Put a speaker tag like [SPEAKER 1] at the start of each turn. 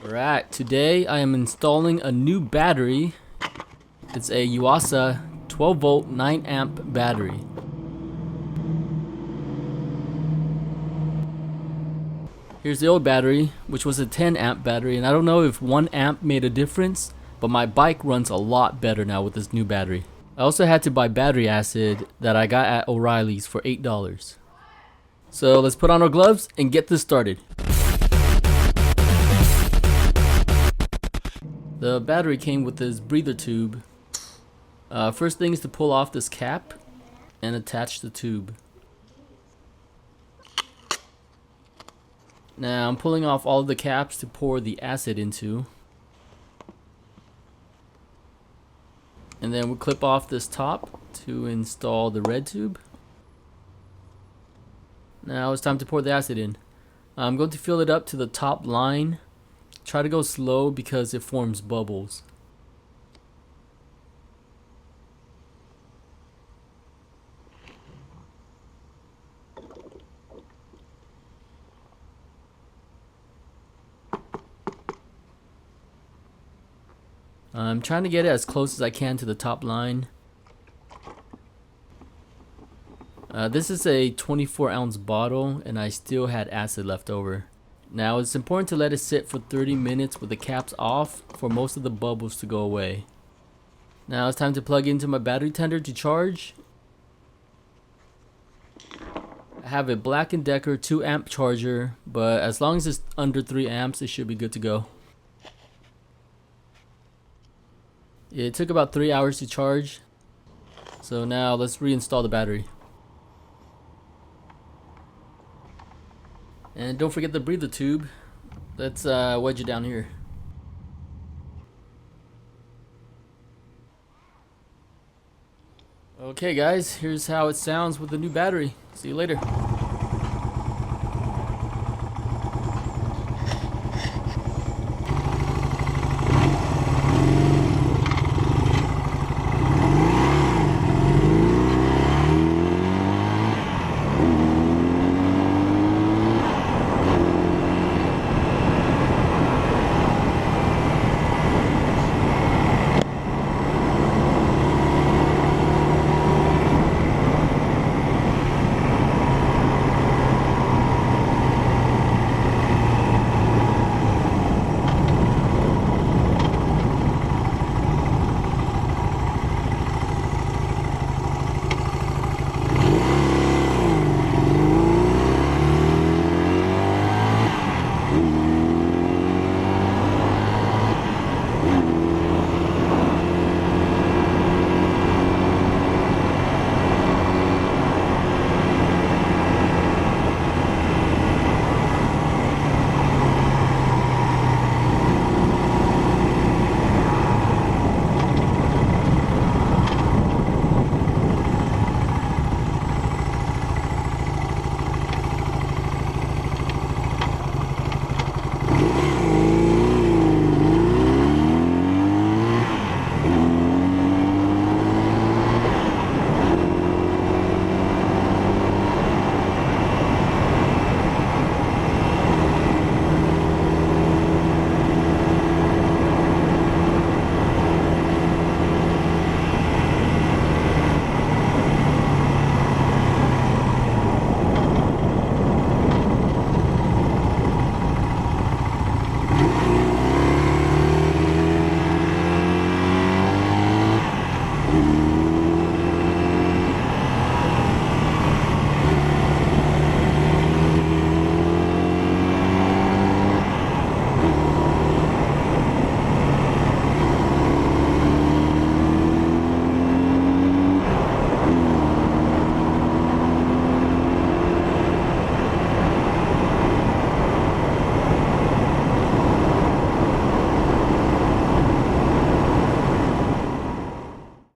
[SPEAKER 1] Alright, today I am installing a new battery. It's a YUASA 12 volt 9 amp battery. Here's the old battery, which was a 10 amp battery, and I don't know if 1 amp made a difference, but my bike runs a lot better now with this new battery. I also had to buy battery acid that I got at O'Reilly's for $8. So let's put on our gloves and get this started. The battery came with this breather tube. First thing is to pull off this cap and attach the tube. Now I'm pulling off all of the caps to pour the acid into. And then we'll clip off this top to install the red tube. Now it's time to pour the acid in. I'm going to fill it up to the top line. Try to go slow because it forms bubbles. I'm trying to get it as close as I can to the top line. This is a 24-ounce bottle and I still had acid left over. Now it's important to let it sit for 30 minutes with the caps off for most of the bubbles to go away. Now it's time to plug into my battery tender to charge. I have a Black & Decker 2 amp charger, but as long as it's under 3 amps it should be good to go. It took about 3 hours to charge. So now let's reinstall the battery. And don't forget the breather tube. Let's wedge it down here. Okay guys, here's how it sounds with the new battery. See you later.